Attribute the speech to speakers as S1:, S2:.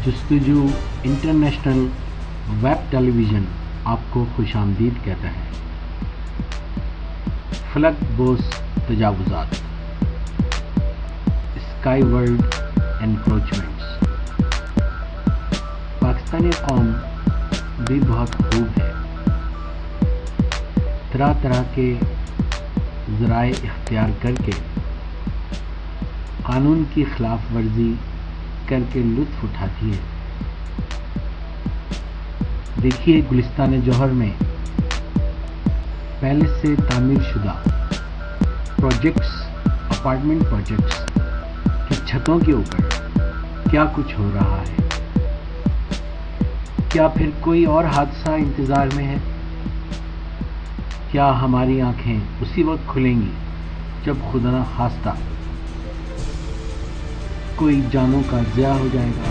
S1: جستجو international web ٹیلی vision آپ کو خوش آمدید کہتا ہے۔ فلک بوس تجاوزات، اسکائی ورلڈ انکروچمنٹس۔ پاکستانی قوم بھی بہت خوب ہے، طرح طرح کے ذرائع اختیار کر کے قانون کی خلاف ورزی کر کے لطف اٹھاتی ہے۔ دیکھیے گلستان جوہر میں پہلے سے تعمیر شدہ پروجیکٹس، اپارٹمنٹ پروجیکٹس کی چھتوں کے اوپر کیا کچھ ہو رہا ہے۔ کیا پھر کوئی اور حادثہ انتظار میں ہے؟ کیا ہماری آنکھیں اسی وقت کھلیں گی جب خدا نخواستہ کوئی جانوں کا ضیاع ہو جائے گا؟